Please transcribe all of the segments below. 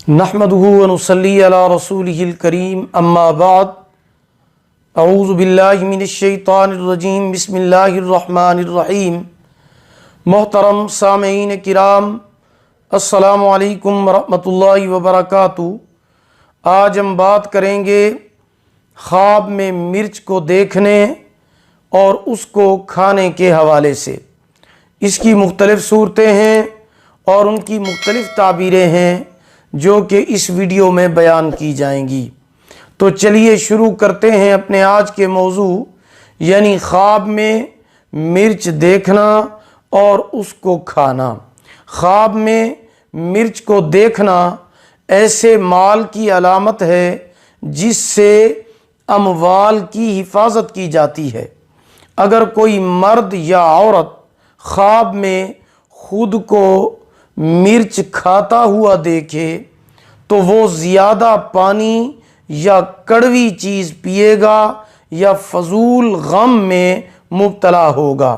نحمدہ ونصلی علی رسولہ الکریم اما بعد اعوذ باللہ من الشیطان الرجیم بسم اللہ الرحمن الرحیم۔ محترم سامعین کرام، السلام علیکم ورحمۃ اللہ وبرکاتہ۔ آج ہم بات کریں گے خواب میں مرچ کو دیکھنے اور اس کو کھانے کے حوالے سے۔ اس کی مختلف صورتیں ہیں اور ان کی مختلف تعبیریں ہیں جو کہ اس ویڈیو میں بیان کی جائیں گی۔ تو چلیے شروع کرتے ہیں اپنے آج کے موضوع، یعنی خواب میں مرچ دیکھنا اور اس کو کھانا۔ خواب میں مرچ کو دیکھنا ایسے مال کی علامت ہے جس سے اموال کی حفاظت کی جاتی ہے۔ اگر کوئی مرد یا عورت خواب میں خود کو مرچ کھاتا ہوا دیکھے تو وہ زیادہ پانی یا کڑوی چیز پیے گا یا فضول غم میں مبتلا ہوگا۔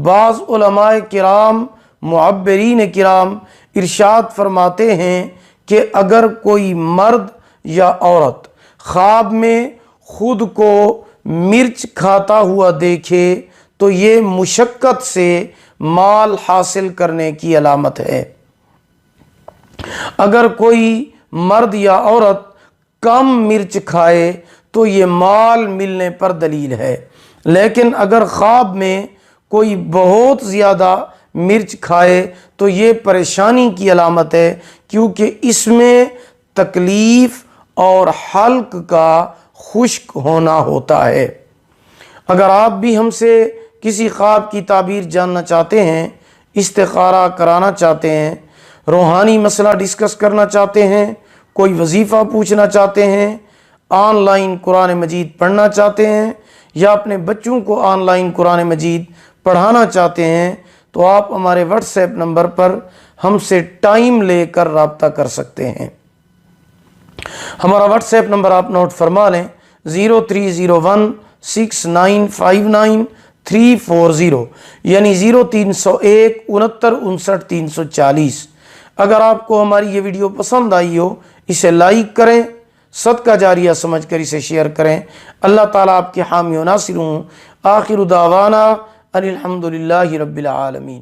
بعض علماء کرام، معبرین کرام ارشاد فرماتے ہیں کہ اگر کوئی مرد یا عورت خواب میں خود کو مرچ کھاتا ہوا دیکھے تو یہ مشقت سے مال حاصل کرنے کی علامت ہے۔ اگر کوئی مرد یا عورت کم مرچ کھائے تو یہ مال ملنے پر دلیل ہے، لیکن اگر خواب میں کوئی بہت زیادہ مرچ کھائے تو یہ پریشانی کی علامت ہے، کیونکہ اس میں تکلیف اور حلق کا خشک ہونا ہوتا ہے۔ اگر آپ بھی ہم سے کسی خواب کی تعبیر جاننا چاہتے ہیں، استخارہ کرانا چاہتے ہیں، روحانی مسئلہ ڈسکس کرنا چاہتے ہیں، کوئی وظیفہ پوچھنا چاہتے ہیں، آن لائن قرآن مجید پڑھنا چاہتے ہیں یا اپنے بچوں کو آن لائن قرآن مجید پڑھانا چاہتے ہیں تو آپ ہمارے واٹس ایپ نمبر پر ہم سے ٹائم لے کر رابطہ کر سکتے ہیں۔ ہمارا واٹس ایپ نمبر آپ نوٹ فرما لیں، 03016959 یعنی 0301 69 340۔ اگر آپ کو ہماری یہ ویڈیو پسند آئی ہو اسے لائک کریں، صدقہ جاریہ سمجھ کر اسے شیئر کریں۔ اللہ تعالیٰ آپ کے حامی و ناصر ہوں۔ آخر دعوانا ان الحمدللہ رب العالمین۔